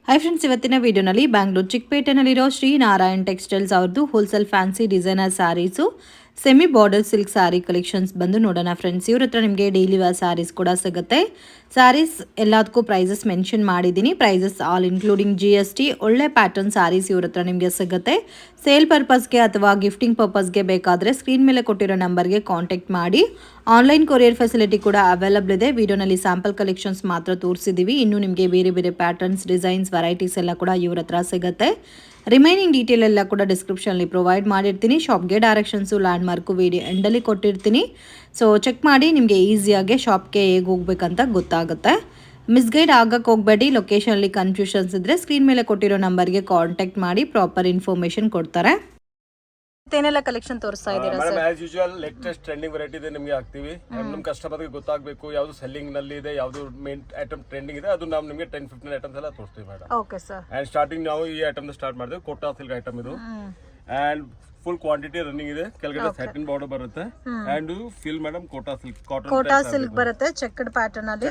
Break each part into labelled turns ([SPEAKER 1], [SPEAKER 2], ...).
[SPEAKER 1] Hi friends, ಇವತ್ತಿನ ವಿಡಿಯೋನಲ್ಲಿ ಬ್ಯಾಂಗ್ಳೂರು ಚಿಕ್ಕಪೇಟೆನಲ್ಲಿರೋ ಶ್ರೀ ನಾರಾಯಣ್ ಟೆಕ್ಸ್ಟೈಲ್ಸ್ ಅವ್ರದ್ದು wholesale fancy designer saris semi border silk sari collections ಬಂದು ನೋಡೋಣ ಫ್ರೆಂಡ್ಸ್. ಇವ್ರ ಹತ್ರ ನಿಮಗೆ ಡೈಲಿ ವೇರ್ ಸ್ಯಾರೀಸ್ ಕೂಡ ಸಿಗುತ್ತೆ. ಸ್ಯಾರೀಸ್ ಎಲ್ಲದಕ್ಕೂ ಪ್ರೈಸಸ್ ಮೆನ್ಷನ್ ಮಾಡಿದ್ದೀನಿ. Prices all including GST. ಒಳ್ಳೆ ಪ್ಯಾಟರ್ನ್ ಸ್ಯಾರೀಸ್ ಇವ್ರ ಹತ್ರ ನಿಮಗೆ ಸಿಗುತ್ತೆ. ಸೇಲ್ ಪರ್ಪಸ್ಗೆ ಅಥವಾ ಗಿಫ್ಟಿಂಗ್ ಪರ್ಪಸ್ಗೆ ಬೇಕಾದರೆ ಸ್ಕ್ರೀನ್ ಮೇಲೆ ಕೊಟ್ಟಿರೋ ನಂಬರ್ಗೆ ಕಾಂಟ್ಯಾಕ್ಟ್ ಮಾಡಿ. ಆನ್ಲೈನ್ ಕೊರಿಯರ್ ಫೆಸಿಲಿಟಿ ಕೂಡ ಅವೈಲಬಲ್ ಇದೆ. ವಿಡಿಯೋನಲ್ಲಿ ಸ್ಯಾಂಪಲ್ ಕಲೆಕ್ಷನ್ಸ್ ಮಾತ್ರ ತೋರಿಸಿದ್ದೀವಿ. ಇನ್ನು ನಿಮಗೆ ಬೇರೆ ಬೇರೆ ಪ್ಯಾಟರ್ನ್ಸ್, ಡಿಸೈನ್ಸ್, ವೆರೈಟೀಸ್ ಎಲ್ಲ ಕೂಡ ಇವ್ರ ಹತ್ರ ಸಿಗುತ್ತೆ. ರಿಮೈನಿಂಗ್ ಡೀಟೇಲ್ ಎಲ್ಲ ಕೂಡ ಡಿಸ್ಕ್ರಿಪ್ಷನಲ್ಲಿ ಪ್ರೊವೈಡ್ ಮಾಡಿರ್ತೀನಿ. ಶಾಪ್ಗೆ ಡೈರೆಕ್ಷನ್ಸು, ಲ್ಯಾಂಡ್ ಮಾರ್ಕು ವಿಡಿಯೋ ಎಂಡಲ್ಲಿ ಕೊಟ್ಟಿರ್ತೀನಿ. ಸೊ ಚೆಕ್ ಮಾಡಿ, ನಿಮಗೆ ಈಸಿಯಾಗಿ ಶಾಪ್ಗೆ ಹೇಗೆ ಹೋಗ್ಬೇಕಂತ ಗೊತ್ತಾಗುತ್ತೆ. ಮಿಸ್ಗೈಡ್ ಆಗಕ್ಕೆ ಹೋಗಬೇಡಿ. ಲೊಕೇಶನಲ್ಲಿ ಕನ್ಫ್ಯೂಷನ್ಸ್ ಇದ್ದರೆ ಸ್ಕ್ರೀನ್ ಮೇಲೆ ಕೊಟ್ಟಿರೋ ನಂಬರ್ಗೆ ಕಾಂಟ್ಯಾಕ್ಟ್ ಮಾಡಿ, ಪ್ರಾಪರ್ ಇನ್ಫಾರ್ಮೇಷನ್ ಕೊಡ್ತಾರೆ. ಏನೆಲ್ಲ ಕಲೆಕ್ಷನ್ ತೋರಿಸ್ತಾ ಇದ್ದೀರಾ
[SPEAKER 2] sir? As usual latest trending variety ಇದೆ ನಿಮಗೆ ಹಾಕ್ತೀವಿ. ನಮ್ಮ ಕಸ್ಟಮರ್ಗೆ ಗೊತ್ತಾಗಬೇಕು ಯಾವುದು ಸೆಲ್ಲಿಂಗ್ ನಲ್ಲಿ ಇದೆ, ಯಾವುದು ಮೇನ್ ಐಟಮ್ ಟ್ರೆಂಡಿಂಗ್ ಇದೆ, ಅದು ನಾವು ನಿಮಗೆ 10-15 ಐಟಮ್ಸ್ ಎಲ್ಲ ತೋರಿಸ್ತೀವಿ madam.
[SPEAKER 1] Okay sir.
[SPEAKER 2] And starting ನಾವು ಈ ಐಟಮ್ ಸ್ಟಾರ್ಟ್ ಮಾಡಿದ್ವಿ. ಕೋಟಾ ಸಿಲ್ಕ್ ಐಟಮ್ ಇದು. ಅಂಡ್ ಫುಲ್ ಕ್ವಾಂಟಿಟಿ ರನ್ನಿಂಗ್ ಇದೆ. ಕೆಳಗಡೆ ಸ್ಯಾಟಿನ್ ಬಾರ್ಡರ್ ಬರುತ್ತೆ. And fill madam Kota silk,
[SPEAKER 1] Kota silk ಬರುತ್ತೆ ಚೆಕ್ಡ್ ಪ್ಯಾಟರ್ನ್ ಅಲ್ಲಿ.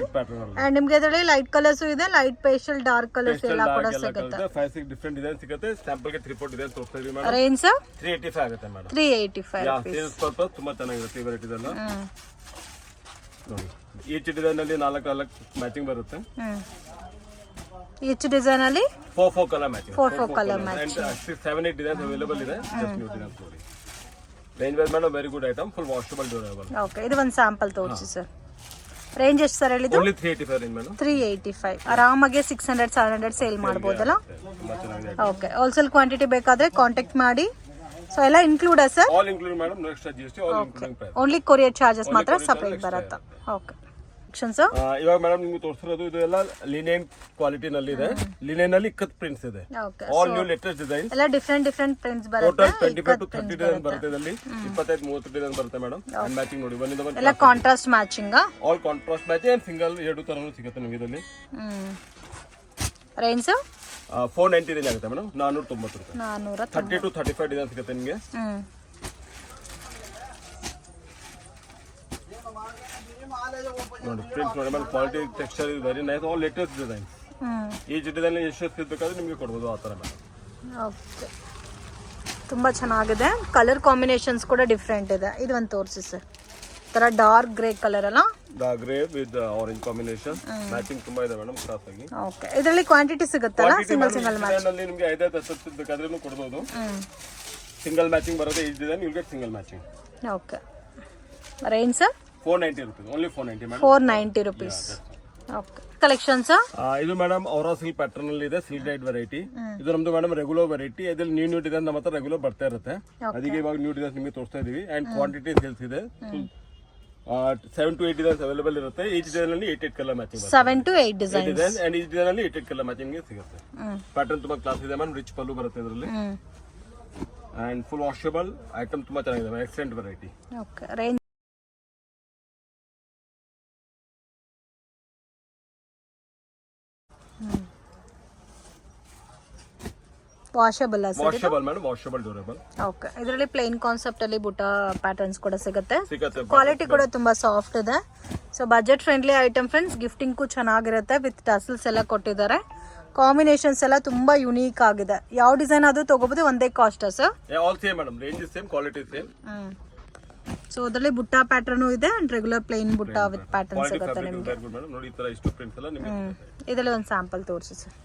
[SPEAKER 1] ಅಂಡ್ ನಿಮಗೆ ಇದರಲ್ಲಿ ಲೈಟ್ ಕಲರ್ಸ್ ಇದೆ, ಲೈಟ್ ಪೇಸ್ಟಲ್, ಡಾರ್ಕ್ ಕಲರ್ಸ್ ಎಲ್ಲ ಕೂಡ ಸಿಗುತ್ತೆ.
[SPEAKER 2] 5-6 ಡಿಫರೆಂಟ್ ಡಿಸೈನ್ ಸಿಗುತ್ತೆ. ಸ್ಯಾಂಪಲ್ ಗೆ 3-4 ಡಿಸೈನ್ ತೋರಿಸ್ತಾ ಇದೀವಿ ಮೇಡಮ್.
[SPEAKER 1] ರೇಂಜ್ ಸರ್
[SPEAKER 2] 385 ಆಗುತ್ತೆ ಮೇಡಮ್.
[SPEAKER 1] 385
[SPEAKER 2] ಸೇಲ್ಸ್ ಪರ್ಪಸ್ ತುಂಬಾ ಚೆನ್ನಾಗಿರುತ್ತೆ ಈ ವೆರೈಟಿ ಎಲ್ಲ. ನೋಡಿ ಈಚ್ ಡಿಸೈನ್ ಅಲ್ಲಿ 4 ಮ್ಯಾಚಿಂಗ್ ಬರುತ್ತೆ.
[SPEAKER 1] ಈಚ್ ಡಿಸೈನ್ ಅಲ್ಲಿ
[SPEAKER 2] 4 colour matching,
[SPEAKER 1] 4 colour matching.
[SPEAKER 2] 7-8 designs available ಇದೆ. ಜಸ್ಟ್ ನ್ಯೂ ಡಿಸೈನ್ಸ್ ನೋಡಿ. Range wise madam very good item, full washable, durable.
[SPEAKER 1] Okay, ಇದು ಒಂದು ಸ್ಯಾಂಪಲ್ ತೋರಿಸಿ ಸರ್. ರೇಂಜ್ ಎಷ್ಟು ಸರ್ ಹೇಳಿದ್ದು?
[SPEAKER 2] Only 385 range madam. 385
[SPEAKER 1] ಆರಾಮಾಗಿ 600-700 ಸೇಲ್ ಮಾಡಬಹುದಲ್ಲ? ಓಕೆ, ಹೋಲ್ಸೇಲ್ ಕ್ವಾಂಟಿಟಿ ಬೇಕಾದ್ರೆ ಕಾಂಟ್ಯಾಕ್ಟ್ ಮಾಡಿ. ಸೊ ಎಲ್ಲ include sir?
[SPEAKER 2] All include madam. No extra GST, all including price.
[SPEAKER 1] Only courier charges ಮಾತ್ರ ಸಪರೇಟ್ ಬರುತ್ತೆ. Okay sir.
[SPEAKER 2] ಇವಾಗ ಮೇಡಮ್ ನಿಮ್ಗೆ ತೋರಿಸಿರೋದು ಇದು ಎಲ್ಲ ಲಿನೆನ್ ಕ್ವಾಲಿಟಿ ನಲ್ಲಿ ಇದೆ. ಲಿನೆನ್ ಅಲ್ಲಿ ಇಕ್ಕತ್ ಪ್ರಿಂಟ್ಸ್ ಇದೆ. All new latest design.
[SPEAKER 1] ಎಲ್ಲ ಡಿಫರೆಂಟ್ ಪ್ರಿಂಟ್ಸ್ ಬರುತ್ತೆ.
[SPEAKER 2] ಟೋಟಲ್ 25-30 ಡಿಸೈನ್ ಬರುತ್ತೆ ಇದರಲ್ಲಿ. 25-30 ಡಿಸೈನ್ ಬರುತ್ತೆ ಮೇಡಮ್. ಅಂಡ್ ಮ್ಯಾಚಿಂಗ್ ನೋಡಿ, ಒಂದಿಂದ ಒಂದು
[SPEAKER 1] ಎಲ್ಲ contrast matching.
[SPEAKER 2] All contrast matching and single ಎರಡು ತರನು ಸಿಗುತ್ತೆ ನಿಮಗೆ ಇದರಲ್ಲಿ.
[SPEAKER 1] ರೇಂಜ್
[SPEAKER 2] 490 ರೇಂಜ್ ಆಗುತ್ತೆ ಮೇಡಮ್. 490 ರೂಪಾಯಿ. 30-35 ಡಿಸೈನ್ ಸಿಗುತ್ತೆ ನಿಮಗೆ. ನೋಡಿ ಪ್ರಿಂಟ್ಸ್ ನೋಡಿ madam, quality texture is very nice. All latest design. ಈ ಡಿಸೈನ್ ಎಷ್ಟು ಬೇಕಾದ್ರೆ ನಿಮಗೆ ಕೊಡ್ಬೋದು ಆ ಥರ ಮೇಡಮ್.
[SPEAKER 1] ಓಕೆ, ತುಂಬ ಚೆನ್ನಾಗಿದೆ. ಕಲರ್ ಕಾಂಬಿನೇಷನ್ಸ್ ಕೂಡ ಡಿಫ್ರೆಂಟ್ ಇದೆ. ಇದು ಒಂದು ತೋರಿಸಿ ಸರ್. ಥರ ಡಾರ್ಕ್ ಗ್ರೇ ಕಲರ್ ಅಲ್ಲ?
[SPEAKER 2] Dark grey with orange combination matching ತುಂಬಾ ಇದೆ ಮೇಡಮ್, ಕ್ರಾಸ್ ಆಗಿ.
[SPEAKER 1] ಓಕೆ, ಇದರಲ್ಲಿ ಕ್ವಾಂಟಿಟಿ ಸಿಗುತ್ತಲ್ಲ? ಸಿಂಗಲ್ ಮ್ಯಾಚ್
[SPEAKER 2] ಅಲ್ಲಿ ನಿಮಗೆ 5-10 ಬೇಕಾದ್ರೂ ಕೊಡ್ಬೋದು. ಸಿಂಗಲ್ ಮ್ಯಾಚಿಂಗ್ ಬರುತ್ತೆ. ಈ design you get single matching.
[SPEAKER 1] Okay, range sir
[SPEAKER 2] 490 rupees. Only 490 madam.
[SPEAKER 1] 490 rupees. Okay, collections
[SPEAKER 2] ಇದು ಮೇಡಮ್ ಔರಾ ಸಿಲ್ಕ್ ಪ್ಯಾಟರ್ನ್ ಅಲ್ಲಿ ಇದೆ. ಸಿಲ್ಕ್ ಡೈಟ್ ವೆರೈಟಿ ಇದು ನಮ್ದು ಮೇಡಮ್. Regular variety. ಇದ್ರಲ್ಲಿ ನ್ಯೂ ಡಿಸೈನ್ ನಮ್ಮ ಹತ್ರ ರೆಗ್ಯುಲರ್ ಬರ್ತಾ ಇರುತ್ತೆ. ಅದಕ್ಕೆ ಇವಾಗ ನ್ಯೂ ಡಿಸೈನ್ ನಿಮಗೆ ತೋರಿಸ್ತಾ ಇದೀವಿ. ಅಂಡ್ ಕ್ವಾಂಟಿಟಿ ಸೇಲ್ಸ್ ಇದೆ. 7-8 ಡಿಸೈನ್ಸ್ ಅವೈಲೇಬಲ್ ಇರುತ್ತೆ. ಈ ಡಿಸೈನ್ ಅಲ್ಲಿ 8 ಕಲರ್ ಮ್ಯಾಚಿಂಗ್.
[SPEAKER 1] 7-8 ಡಿಸೈನ್
[SPEAKER 2] ಅಂಡ್ ಈ ಡಿಸೈನ್ ಅಲ್ಲಿ 8 ಕಲರ್ ಮ್ಯಾಚಿಂಗ್ ಸಿಗುತ್ತೆ. ಪ್ಯಾಟರ್ನ್ ತುಂಬಾ ಕ್ಲಾಸ್ ಇದೆ ಮೇಡಮ್. ರಿಚ್ ಪಲ್ಲು ಬರುತ್ತೆ ಇದರಲ್ಲಿ. ಅಂಡ್ ಫುಲ್ ವಾಷಬಲ್ ಐಟಮ್ ತುಂಬಾ ಚೆನ್ನಾಗಿದೆ. Excellent variety.
[SPEAKER 1] Okay, range washable
[SPEAKER 2] madam. Washable, durable.
[SPEAKER 1] Okay, ಇದರಲ್ಲಿ ಪ್ಲೇನ್ ಕಾನ್ಸೆಪ್ಟ್ ಅಲ್ಲಿ ಬುಟ್ಟ ಪ್ಯಾಟರ್ನ್ಸ್ ಕೂಡ ಸಿಗುತ್ತೆ. ಕ್ವಾಲಿಟಿ ಕೂಡ ತುಂಬಾ ಸಾಫ್ಟ್ ಇದೆ. So budget friendly item friends. Gifting ಗೂ ಚೆನ್ನಾಗಿರುತ್ತೆ. ವಿತ್ ಟಸಲ್ಸ್ ಎಲ್ಲ ಕೊಟ್ಟಿದ್ದಾರೆ. ಕಾಂಬಿನೇಷನ್ಸ್ ಎಲ್ಲ ತುಂಬಾ ಯುನೀಕ್ ಆಗಿದೆ. ಯಾವ ಡಿಸೈನ್ ಆದ್ರೂ ತಗೋಬಹುದು, ಒಂದೇ cost sir?
[SPEAKER 2] All same madam. Range same, quality same.
[SPEAKER 1] So ಅದರಲ್ಲಿ ಬುಟ್ಟ ಪ್ಯಾಟರ್ನ್ ಇದೆ ಅಂಡ್ ರೆಗ್ಯುಲರ್ ಪ್ಲೇನ್ ಬುಟ್ಟ ವಿತ್ ಪ್ಯಾಟರ್ನ್ ಸಿಗುತ್ತೆ ನಿಮಗೆ.
[SPEAKER 2] ನೋಡಿ ಈ ತರ ಇಷ್ಟು ಪ್ರಿಂಟ್ಸ್ ಎಲ್ಲ ನಿಮಗೆ.
[SPEAKER 1] ಇದರಲ್ಲಿ ಒಂದು ಸ್ಯಾಂಪಲ್ ತೋರಿಸಿ ಸರ್.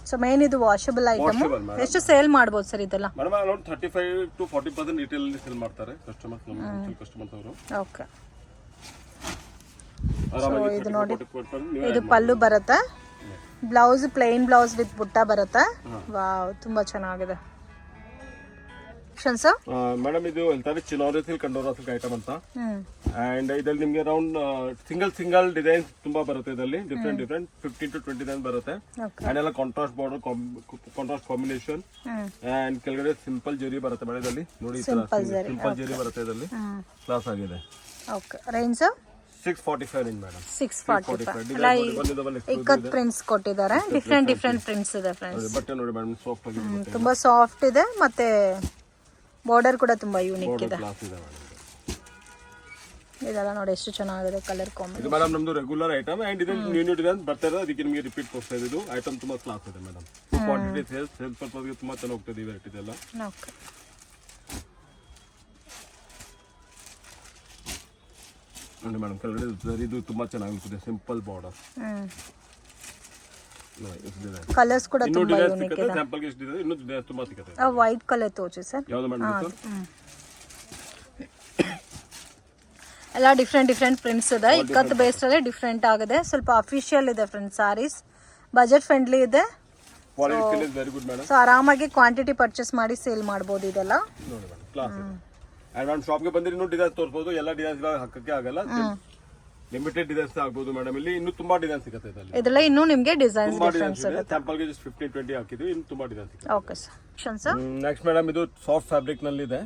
[SPEAKER 1] ಸೊ ಮೇನ್ ಇದು ವಾಷಬಲ್ ಐಟಮ್. ಎಷ್ಟು ಸೇಲ್ ಮಾಡಬಹುದು ಸರ್ ಇದೆಲ್ಲ?
[SPEAKER 2] ಮೇಡಮ್ ಅರೌಂಡ್ 35-40% ರಿಟೇಲ್ ಅಲ್ಲಿ ಸೇಲ್ ಮಾಡ್ತಾರೆ ಕಸ್ಟಮರ್ಸ್. ನಮ್ಮ ಕಸ್ಟಮರ್ಸ್ ಅವರು.
[SPEAKER 1] ಓಕೆ, ಇದು ನೋಡಿ, ಇದು ಪಲ್ಲು ಬರುತ್ತೆ. ಬ್ಲೌಸ್ ಪ್ಲೇನ್ ಬ್ಲೌಸ್ ವಿತ್ ಬುಟ್ಟ ಬರುತ್ತೆ. ವಾವ್, ತುಂಬಾ ಚೆನ್ನಾಗಿದೆ ಸರ್.
[SPEAKER 2] ಮೇಡಮ್ ಇದು ಹೇಳ್ತಾರೆ ಚಿನೋರಿ ಸಿಲ್ಕ್, ಕಂಡೋರಾ ಸಿಲ್ಕ್ ಐಟಮ್ ಅಂತ. ಅಂಡ್ ಇದರಲ್ಲಿ ನಿಮಗೆ ಅರೌಂಡ್ ಸಿಂಗಲ್ ಡಿಸೈನ್ಸ್ ತುಂಬಾ ಬರುತ್ತೆ. ಇದರಲ್ಲಿ ಡಿಫ್ರೆಂಟ್ 15-20 ಡಿಸೈನ್ ಬರುತ್ತೆ. ಅಂಡ್ ಎಲ್ಲ contrast border, contrast combination. And ಕೆಳಗಡೆ ಸಿಂಪಲ್ ಜರಿ ಬರುತ್ತೆ ಮೇಡಮ್. ಇದರಲ್ಲಿ ನೋಡಿ ಸಿಂಪಲ್ ಜರಿ ಬರುತ್ತೆ. ಇದರಲ್ಲಿ ಕ್ಲಾಸ್ ಆಗಿದೆ.
[SPEAKER 1] Okay, range
[SPEAKER 2] 645 range madam.
[SPEAKER 1] 645 ikat prints ಕೊಟ್ಟಿದ್ದಾರೆ. ಡಿಫರೆಂಟ್ ಪ್ರಿಂಟ್ಸ್ ಇದೆ ಫ್ರೆಂಡ್ಸ್.
[SPEAKER 2] ಬಟ್ಟೆ ನೋಡಿ ಮೇಡಮ್, ಸಾಫ್ಟ್ ಆಗಿದೆ.
[SPEAKER 1] ತುಂಬಾ ಸಾಫ್ಟ್ ಇದೆ. ಮತ್ತೆ ಬಾರ್ಡರ್ ಕೂಡ ತುಂಬಾ ಯೂನಿಕ್ ಇದೆ. ಇದೆಲ್ಲ ನೋಡಿ ಎಷ್ಟು ಚೆನ್ನಾಗಿದೆ ಕಲರ್ ಕಾಂಬಿನೇಷನ್.
[SPEAKER 2] ಇದು ಮೇಡಮ್ ನಮ್ದು ರೆಗ್ಯುಲರ್ ಐಟಮ್ ಅಂಡ್ ಇದು ನ್ಯೂ ಡಿಸೈನ್ ಬರ್ತಾ ಇದೆ, ಅದಕ್ಕೆ ನಿಮಗೆ ರಿಪೀಟ್ ತೋರಿಸ್ತಾ ಇದೆ. ಇದು ಐಟಮ್ ತುಂಬಾ ಕ್ಲಾಸ್ ಇದೆ ಮೇಡಮ್. ಕ್ವಾಂಟಿಟಿ ಸೇಲ್ಸ್ ಪರ್ಪಸ್ಗೆ ತುಂಬಾ ಚೆನ್ನಾಗಿ ಹೋಗ್ತದೆ ಈ ವೆರೈಟಿ ಇದೆಲ್ಲ.
[SPEAKER 1] ಓಕೆ
[SPEAKER 2] ನೋಡಿ ಮೇಡಮ್ ಕೆಳಗಡೆ ಇದು ತುಂಬಾ ಚೆನ್ನಾಗಿರ್ತದೆ, ಸಿಂಪಲ್ ಬಾರ್ಡರ್.
[SPEAKER 1] ಕಲರ್ಸ್ ಕೂಡ ತುಂಬಾ ಯೂನಿಕ್ ಇದೆ.
[SPEAKER 2] ಸ್ಯಾಂಪಲ್ ಗೆ ಇದೆ, ಇನ್ನು ಡಿಸೈನ್ ತುಂಬಾ ಸಿಗುತ್ತೆ.
[SPEAKER 1] ವೈಟ್ ಕಲರ್ ತೋರಿಸಿ ಸರ್.
[SPEAKER 2] ಯಾವುದು ಮೇಡಮ್?
[SPEAKER 1] ಎಲ್ಲ ಡಿಫ್ರೆಂಟ್ ಪ್ರಿಂಟ್ಸ್ ಇದೆ. ಇಕ್ಕತ್ ಬೇಸ್ ಅಲ್ಲಿ ಡಿಫ್ರೆಂಟ್ ಆಗಿದೆ, ಸ್ವಲ್ಪ ಅಫಿಷಿಯಲ್ ಇದೆ ಫ್ರೆಂಡ್ಸ್. ಸಾರೀಸ್ ಬಜೆಟ್ ಫ್ರೆಂಡ್ಲಿ ಇದೆ.
[SPEAKER 2] Quality is very good madam.
[SPEAKER 1] So ಆರಾಮಾಗಿ ಕ್ವಾಂಟಿಟಿ ಪರ್ಚೇಸ್ ಮಾಡಿ ಸೇಲ್ ಮಾಡಬಹುದು ಇದೆಲ್ಲ.
[SPEAKER 2] ನೋಡಿ ಮೇಡಮ್ ಕ್ಲಾಸ್ ಇದೆ. ಅಂಡ್ ನಾನು ಶಾಪ್ ಗೆ ಬಂದ್ರೆ ಇನ್ನೂ ಡಿಸೈನ್ ತೋರಿಸಬಹುದು. ಎಲ್ಲ ಡಿಸೈನ್ಸ್ ಹಾಕಕ್ಕೆ ಆಗಲ್ಲ, ಲಿಮಿಟೆಡ್ ಡಿಸೈನ್ಸ್ ಆಗ್ಬೋದು ಮೇಡಮ್. ಇಲ್ಲಿ ಇನ್ನೂ ತುಂಬಾ ಡಿಸೈನ್ ಸಿಗುತ್ತೆ
[SPEAKER 1] ಇದರಲ್ಲಿ. ಇನ್ನೂ ನಿಮಗೆ ಡಿಸೈನ್ಸ್ ಡಿಫರೆನ್ಸ್ ಇದೆ.
[SPEAKER 2] ಸ್ಯಾಂಪಲ್ ಗೆ ಜಸ್ಟ್ 15-20 ಹಾಕಿದ್ವಿ, ಇನ್ನು ತುಂಬಾ ಡಿಸೈನ್ ಸಿಗುತ್ತೆ.
[SPEAKER 1] Okay sir.
[SPEAKER 2] ನೆಕ್ಸ್ಟ್ ಮೇಡಮ್ ಇದು ಸಾಫ್ಟ್ ಫ್ಯಾಬ್ರಿಕ್ ನಲ್ಲಿ ಇದೆ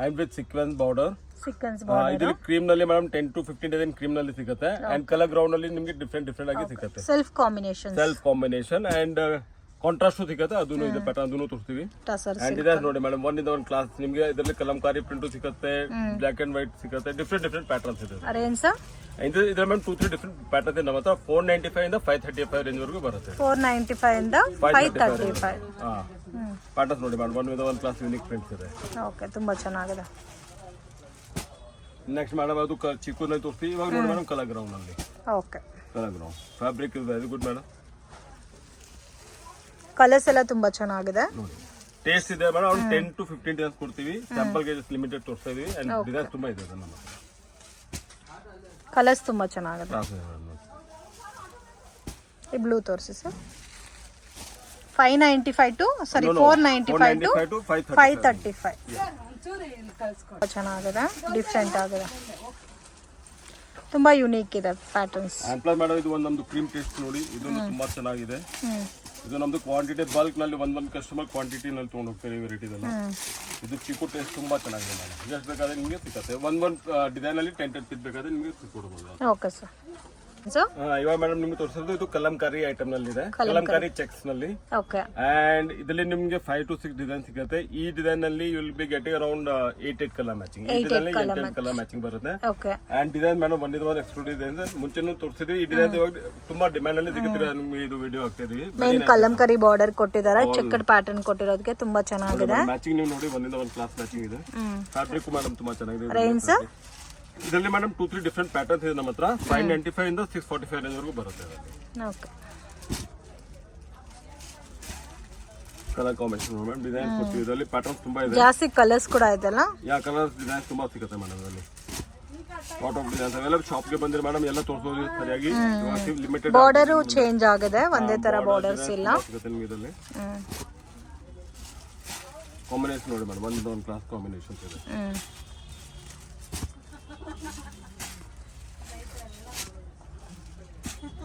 [SPEAKER 2] and with sequence border.
[SPEAKER 1] Sequence
[SPEAKER 2] ಇದು ಕ್ರೀಮ್ ನಲ್ಲಿ ಮೇಡಮ್ 10 to 15 ಡಿಸೈನ್ ಕ್ರೀಮ್ ನಲ್ಲಿ ಸಿಗುತ್ತೆ. ಅಂಡ್ ಕಲರ್ ಗ್ರೌಂಡ್ ನಲ್ಲಿ ನಿಮಗೆ ಡಿಫ್ರೆಂಟ್ ಆಗಿ ಸಿಗುತ್ತೆ.
[SPEAKER 1] ಸೆಲ್ಫ್ ಕಾಂಬಿನೇಷನ್
[SPEAKER 2] ಅಂಡ್ ಕಾಂಟ್ರಾಸ್ಟ್ ಸಿಗುತ್ತೆ. ಅದನ್ನು ಇದೆ ಪ್ಯಾಟರ್ನ್, ಅದನ್ನು ತೋರಿಸ್ತೀವಿ. ಅಂಡ್ ಇದೆ ನೋಡಿ ಮೇಡಮ್, ಒನ್ ಇಂದ ಒಂದು ಕ್ಲಾಸ್ ನಿಮಗೆ ಇದರಲ್ಲಿ ಕಲಂಕಾರಿ ಪ್ರಿಂಟ್ ಸಿಗುತ್ತೆ, ಬ್ಲಾಕ್ ಅಂಡ್ ವೈಟ್ ಸಿಗುತ್ತೆ, ಡಿಫ್ರೆಂಟ್ ಪ್ಯಾಟರ್ನ್ಸ್ ಇದೆ.
[SPEAKER 1] ರೇಂಜ್ ಸರ್
[SPEAKER 2] ಇದ್ರ ಮೇಡಮ್ 2-3 ಡಿಫ್ರೆಂಟ್ ಪ್ಯಾಟರ್ನ್ ಇದೆ ನಮ್ಮ ಹತ್ರ. 495 ಇಂದ 535 ರೇಂಜ್ ವರೆಗೂ ಬರುತ್ತೆ.
[SPEAKER 1] 495 ಇಂದ 535
[SPEAKER 2] ಪ್ಯಾಟರ್ನ್ಸ್ ನೋಡಿ madam, one with one class unique prints ಇದೆ.
[SPEAKER 1] ಓಕೆ ತುಂಬಾ ಚೆನ್ನಾಗಿದೆ.
[SPEAKER 2] ನೆಕ್ಸ್ಟ್ ಮೇಡಮ್ ಅದು ಚಿಕ್ಕೂನಲ್ಲಿ ತೋರಿಸ್ತೀವಿ. ಇವಾಗ ನೋಡಿ ಮೇಡಮ್ ಕಲರ್ ಗ್ರೌಂಡ್ ನಲ್ಲಿ.
[SPEAKER 1] Okay
[SPEAKER 2] colour ground fabric is very good madam.
[SPEAKER 1] Colours ಎಲ್ಲ ತುಂಬಾ ಚೆನ್ನಾಗಿದೆ.
[SPEAKER 2] ನೋಡಿ ಟೇಸ್ಟ್ ಇದೆ ಮೇಡಮ್. ಒಂದು 10 to 15 ಡಿಸೈನ್ಸ್ ಕೊಡ್ತೀವಿ. ಸ್ಯಾಂಪಲ್ ಗೆ ಜಸ್ಟ್ ಲಿಮಿಟೆಡ್ ತೋರಿಸ್ತಾ ಇದೀವಿ. ಅಂಡ್ ಡಿಸೈನ್ಸ್ ತುಂಬಾ ಇದೆ ನಮ್ಮ ಹತ್ರ.
[SPEAKER 1] ಕಲರ್ಸ್ ತುಂಬಾ ಚೆನ್ನಾಗಿದೆ. ಈ ಬ್ಲೂ ತೋರಿಸಿ ಸರ್. 595 ಟು ಸಾರಿ 495 ಟು 535 ಚೆನ್ನಾಗಿದೆ, ಡಿಫ್ರೆಂಟ್ ಆಗಿದೆ, ತುಂಬಾ ಯೂನಿಕ್ ಇದೆ ಪ್ಯಾಟರ್ನ್ಸ್.
[SPEAKER 2] ಅಂಡ್ ಪ್ಲಸ್ ಮೇಡಮ್ ಇದು ಒಂದು ನಮ್ದು ಕ್ರೀಮ್ ಟೇಸ್ಟ್ ನೋಡಿ, ಇದು ತುಂಬಾ ಚೆನ್ನಾಗಿದೆ. ಇದು ನಮ್ದು ಕ್ವಾಂಟಿಟಿ ಬಲ್ಕ್ ನಲ್ಲಿ ಒಂದೊಂದು ಕಸ್ಟಮರ್ ಕ್ವಾಂಟಿಟಿ ನಲ್ಲಿ ತಗೊಂಡು ಹೋಗ್ತಾರೆ ವೆರೈಟಿ ಇದೆಲ್ಲ. ಇದು ಚಿಕ್ಕು ಟೇಸ್ಟ್ ತುಂಬಾ ಚೆನ್ನಾಗಿದೆ ಮೇಡಮ್. ಎಷ್ಟು ಬೇಕಾದ್ರೆ ನಿಮಗೆ ಸಿಗುತ್ತೆ. ಒಂದು ಡಿಸೈನ್ ಅಲ್ಲಿ 10 ಪೀಸ್ ಬೇಕಾದ್ರೆ ನಿಮಗೆ ಸಿಕ್ಕೊಡ್ಬೋದು.
[SPEAKER 1] Okay sir.
[SPEAKER 2] ಇವಾಗ ಮೇಡಮ್ ನಿಮ್ಗೆ ತೋರಿಸೋದು ಇದು ಕಲಂಕಾರಿ ಐಟಮ್ ನಲ್ಲಿ ಇದೆ, ಕಲಂಕಾರಿ ಚೆಕ್ಸ್ ನಲ್ಲಿ. ಅಂಡ್ ಇದರಲ್ಲಿ ನಿಮ್ಗೆ 5 to 6 ಡಿಸೈನ್ ಸಿಗುತ್ತೆ. ಈ ಡಿಸೈನ್ ನಲ್ಲಿ you will be getting around 8 colour matching. ಈ ಡಿಸೈನ್ ನಲ್ಲಿ 8 ಕಲರ್ ಮ್ಯಾಚಿಂಗ್ ಬರುತ್ತೆ. ಅಂಡ್ ಡಿಸೈನ್ ಮೇಡಮ್ ಒಂದಿದ ಎಕ್ಸ್ಕ್ಲೂಡ್ ಡಿಸೈನ್ ಮುಂಚೆನೂ ತೋರಿಸಿದ್ವಿ. ಈ ಡಿಸೈನ್ ಇವಾಗ ತುಂಬಾ ಡಿಮ್ಯಾಂಡ್ ಅಲ್ಲಿ ಸಿಗುತ್ತೆ. ನಿಮ್ಗೆ ಇದು ವಿಡಿಯೋ ಹಾಕ್ತಿದೀವಿ.
[SPEAKER 1] ಮೇನ್ ಕಲಂಕಾರಿ ಬಾರ್ಡರ್ ಕೊಟ್ಟಿದ್ದಾರೆ, ಚೆಕ್ಕಡ್ ಪ್ಯಾಟರ್ನ್ ಕೊಟ್ಟಿರೋದಕ್ಕೆ ತುಂಬಾ ಚೆನ್ನಾಗಿದೆ.
[SPEAKER 2] ಮ್ಯಾಚಿಂಗ್ ನೀವು ನೋಡಿ ಒಂದಿಂದ ಒಂದು ಕ್ಲಾಸ್ ಮ್ಯಾಚಿಂಗ್ ಇದೆ. ಫ್ಯಾಬ್ರಿಕ್ ಮೇಡಮ್ ತುಂಬಾ ಚೆನ್ನಾಗಿದೆ.
[SPEAKER 1] ರೇಂಜ್
[SPEAKER 2] ಇದರಲ್ಲಿ ಮೇಡಮ್ 2-3 ಡಿಫ್ರೆಂಟ್ ಪ್ಯಾಟರ್ನ್ಸ್ ಇದೆ ನಮ್ಮ ಹತ್ರ. 595 ಇಂದ 645 ರೇಂಜ್ ವರೆಗೂ ಬರುತ್ತೆ.
[SPEAKER 1] Okay
[SPEAKER 2] colour combination madam, design ಕೊಡ್ತೀವಿ. ಇದರಲ್ಲಿ ಪ್ಯಾಟರ್ನ್ಸ್ ತುಂಬಾ ಇದೆ,
[SPEAKER 1] ಜಾಸ್ತಿ ಕಲರ್ಸ್ ಕೂಡ ಇದೆಲ್ಲ.
[SPEAKER 2] ಯಾ ಕಲರ್ಸ್ ಡಿಸೈನ್ ತುಂಬಾ ಸಿಗುತ್ತೆ ಮೇಡಮ್. ಇದರಲ್ಲಿ ಲಾಟ್ ಆಫ್ ಡಿಸೈನ್ಸ್ ಅವೆಲ್ಲ ಶಾಪ್ ಗೆ ಬಂದ್ರೆ ಮೇಡಮ್ ಎಲ್ಲ ತೋರಿಸೋದು ಸರಿಯಾಗಿ. ಲಿಮಿಟೆಡ್
[SPEAKER 1] ಬಾರ್ಡರ್ ಚೇಂಜ್ ಆಗಿದೆ, ಒಂದೇ ತರ ಬಾರ್ಡರ್ಸ್ ಇಲ್ಲ.
[SPEAKER 2] ಇದರಲ್ಲಿ ಕಾಂಬಿನೇಷನ್ ನೋಡಿ ಮೇಡಮ್, ಒಂದು ಕ್ಲಾಸ್ ಕಾಂಬಿನೇಷನ್ಸ್ ಇದೆ.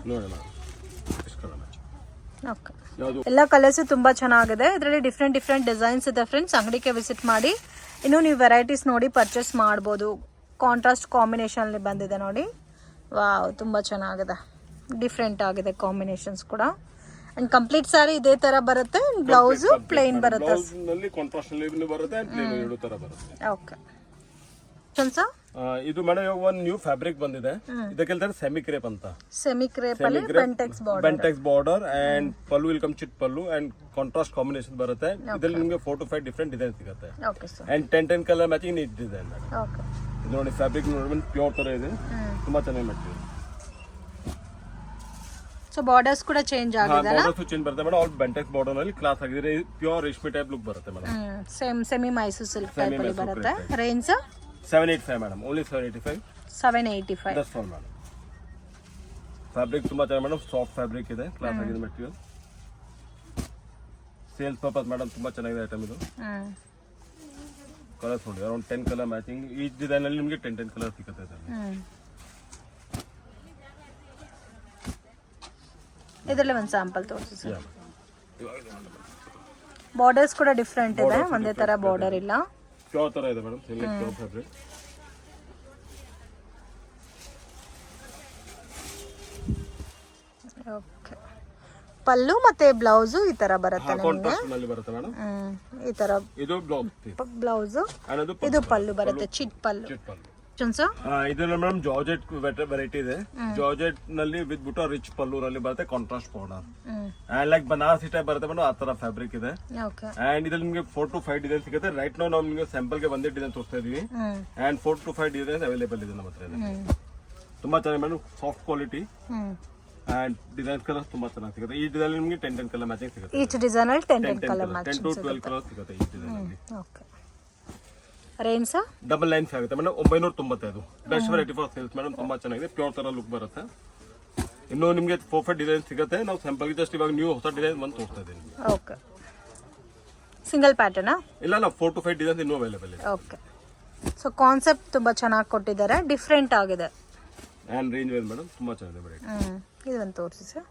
[SPEAKER 2] ನೋಡಿ ಮೇಡಮ್
[SPEAKER 1] ಎಲ್ಲ ಕಲರ್ಸ್ ತುಂಬಾ ಚೆನ್ನಾಗಿದೆ. ಇದರಲ್ಲಿ ಡಿಫ್ರೆಂಟ್ ಡಿಸೈನ್ಸ್ ಇದೆ ಫ್ರೆಂಡ್ಸ್. ಅಂಗಡಿಗೆ ವಿಸಿಟ್ ಮಾಡಿ ಇನ್ನು ನೀವು ವೆರೈಟೀಸ್ ನೋಡಿ ಪರ್ಚೇಸ್ ಮಾಡ್ಬೋದು. ಕಾಂಟ್ರಾಸ್ಟ್ ಕಾಂಬಿನೇಷನ್ ಅಲ್ಲಿ ಬಂದಿದೆ ನೋಡಿ. ವಾವ್ ತುಂಬಾ ಚೆನ್ನಾಗಿದೆ, ಡಿಫ್ರೆಂಟ್ ಆಗಿದೆ ಕಾಂಬಿನೇಷನ್ಸ್ ಕೂಡ. ಅಂಡ್ ಕಂಪ್ಲೀಟ್ ಸಾರಿ ಇದೇ ತರ ಬರುತ್ತೆ. ಬ್ಲೌಸ್ ಪ್ಲೇನ್ ಬರುತ್ತೆ. ಓಕೆ
[SPEAKER 2] ಇದು ಮೇಡಮ್ ಒಂದು ನ್ಯೂ ಫ್ಯಾಬ್ರಿಕ್ ಬಂದಿದೆ. ಇದಕ್ಕೆ ಹೇಳ್ತಾರೆ ಸೆಮಿ ಕ್ರೇಪ್ ಅಂತ.
[SPEAKER 1] ಸೆಮಿ ಕ್ರೇಪ್ ಅಲ್ಲಿ
[SPEAKER 2] Bentex border and pallu will come ಚಿಟ್ ಪಲ್ಲು ಅಂಡ್ ಕಾಂಟ್ರಾಸ್ಟ್ ಕಾಂಬಿನೇಷನ್ ಬರುತ್ತೆ. ಇದರಲ್ಲಿ ನಿಮಗೆ 4 to 5 ಡಿಫರೆಂಟ್ ಡಿಸೈನ್ ಸಿಗುತ್ತೆ. And 10 colour matching neat design. ಇದು ನೋಡಿ ಫ್ಯಾಬ್ರಿಕ್ ನೋಡಿ ಪ್ಯೂರ್ ತರ ಇದೆ, ತುಂಬಾ ಚೆನ್ನಾಗಿ ಮೆಟೀರಿಯಲ್.
[SPEAKER 1] ಸೊ ಬಾರ್ಡರ್ಸ್ ಕೂಡ ಚೇಂಜ್ ಆಗಿದೆ.
[SPEAKER 2] ಬಾರ್ಡರ್ಸ್ ಚೇಂಜ್ ಬರುತ್ತೆ ಮೇಡಮ್. ಆಲ್ ಬೆಂಟೆಕ್ಸ್ ಬಾರ್ಡರ್ ನಲ್ಲಿ ಕ್ಲಾಸ್ ಆಗಿದೆ. ಪ್ಯೂರ್ ರೇಷ್ಮೆ ಟೈಪ್ ಲುಕ್ ಬರುತ್ತೆ madam.
[SPEAKER 1] Semi Mysuru silk type ಅಲ್ಲಿ ಬರುತ್ತೆ. Range
[SPEAKER 2] 785 madam, only 785. That's all madam. Fabric ತುಂಬಾ ಚೆನ್ನಾಗಿ ಮೇಡಮ್, ಸಾಫ್ಟ್ ಫ್ಯಾಬ್ರಿಕ್ ಇದೆ, ಕ್ಲಾಸ್ ಆಗಿದೆ ಮೆಟೀರಿಯಲ್. ಸೇಲ್ಸ್ ಪರ್ಪಸ್ ಮೇಡಮ್ ತುಂಬಾ ಚೆನ್ನಾಗಿದೆ ಐಟಮ್ ಇದು. ಕಲರ್ಸ್ ನೋಡಿ ಅರೌಂಡ್ 10 ಕಲರ್ ಮ್ಯಾಚಿಂಗ್. ಈ ಡಿಸೈನ್ ಅಲ್ಲಿ ನಿಮಗೆ 10 ಕಲರ್ ಸಿಗುತ್ತೆ.
[SPEAKER 1] ಇದರಲ್ಲಿ ಒಂದು ಸ್ಯಾಂಪಲ್ ತೋರಿಸಿ ಸರ್. ಬಾರ್ಡರ್ಸ್ ಕೂಡ ಡಿಫ್ರೆಂಟ್ ಇದೆ, ಒಂದೇ ತರ ಬಾರ್ಡರ್ ಇಲ್ಲ.
[SPEAKER 2] ಪ್ಯೂರ್ ತರ ಇದೆ madam, silk pure fabric.
[SPEAKER 1] Okay. ಪಲ್ಲು ಮತ್ತೆ ಬ್ಲೌಸ್ ಈ ತರ ಬರುತ್ತೆ ನಿಮಗೆ.
[SPEAKER 2] ಬರುತ್ತೆ ಮೇಡಮ್ ಈ
[SPEAKER 1] ತರ.
[SPEAKER 2] ಇದು
[SPEAKER 1] ಬ್ಲೌಸ್, ಇದು ಪಲ್ಲು ಬರುತ್ತೆ, ಚಿಟ್ ಪಲ್ಲು.
[SPEAKER 2] ಇದರಲ್ಲಿ ಮೇಡಮ್ ಜಾರ್ಜೆಟ್ ವೆರೈಟಿ ಇದೆ. ಜಾರ್ಜೆಟ್ ನಲ್ಲಿ ವಿತ್ ಬಿಟ್ಟು ರಿಚ್ ಪಲ್ಲೂರಲ್ಲಿ ಬರುತ್ತೆ contrast border and like Banarasi type ಬರುತ್ತೆ ಮೇಡಮ್, ಆ ತರ ಫ್ಯಾಬ್ರಿಕ್ ಇದೆ. ಅಂಡ್ ಇದ್ರಲ್ಲಿ ನಿಮಗೆ 4 to 5 ಡಿಸೈನ್ ಸಿಗುತ್ತೆ. ರೈಟ್ ನಾವು ನಿಮಗೆ ಸ್ಯಾಂಪಲ್ ಗೆ ಒಂದೇ ಡಿಸೈನ್ ತೋರಿಸ್ತಾ ಇದೀವಿ. ಅಂಡ್ 4 to 5 ಡಿಸೈನ್ ಅವೈಲೇಬಲ್ ಇದೆ ನಮ್ಮ ಹತ್ರ. ತುಂಬಾ ಚೆನ್ನಾಗಿ madam, soft quality and design colours ತುಂಬಾ ಚೆನ್ನಾಗಿ ಸಿಗುತ್ತೆ. ಈ ಡಿಸೈನ್ ನಿಮಗೆ 10 ಕಲರ್ ಮ್ಯಾಚಿಂಗ್ ಸಿಗುತ್ತೆ.
[SPEAKER 1] ಈಚ್ ಡಿಸೈನ್ ಅಲ್ಲಿ 10 ಕಲರ್ ಮ್ಯಾಚಿಂಗ್
[SPEAKER 2] 10 to 12 ಕಲರ್ ಸಿಗುತ್ತೆ ಈ ಡಿಸೈನ್ ಅಲ್ಲಿ.
[SPEAKER 1] ಓಕೆ. ರೇಂಜ್ ಸರ್
[SPEAKER 2] 999 ಆಗುತ್ತೆ madam, 995. Best variety for sales madam, ತುಂಬಾ ಚೆನ್ನಾಗಿದೆ. ಪ್ಯೂರ್ ತರ ಲುಕ್ ಬರುತ್ತೆ. ಇನ್ನು ನಿಮಗೆ 4-5 ಡಿಸೈನ್ ಸಿಗುತ್ತೆ. ನಾವು ಸ್ಯಾಂಪಲ್ ಜಸ್ಟ್ ಇವಾಗ ನ್ಯೂ ಹೊಸ ಡಿಸೈನ್ ಒಂದು ತೋರಿಸ್ತಾ ಇದ್ದೀನಿ.
[SPEAKER 1] ಓಕೆ. ಸಿಂಗಲ್ ಪ್ಯಾಟರ್ನಾ?
[SPEAKER 2] ಇಲ್ಲ 4 to 5 ಡಿಸೈನ್ ಇನ್ನೂ ಅವೈಲೇಬಲ್ ಇದೆ.
[SPEAKER 1] ಓಕೆ. ಸೊ ಕಾನ್ಸೆಪ್ಟ್ ತುಂಬಾ ಚೆನ್ನಾಗಿ ಕೊಟ್ಟಿದ್ದಾರೆ, ಡಿಫ್ರೆಂಟ್ ಆಗಿದೆ.
[SPEAKER 2] ಅಂಡ್ ರೇಂಜ್ ವೇರ್ ಮೇಡಮ್ ತುಂಬಾ ಚೆನ್ನಾಗಿದೆ ವೆರೈಟಿ.
[SPEAKER 1] ಇದು ಒಂದು ತೋರಿಸಿ ಸರ್.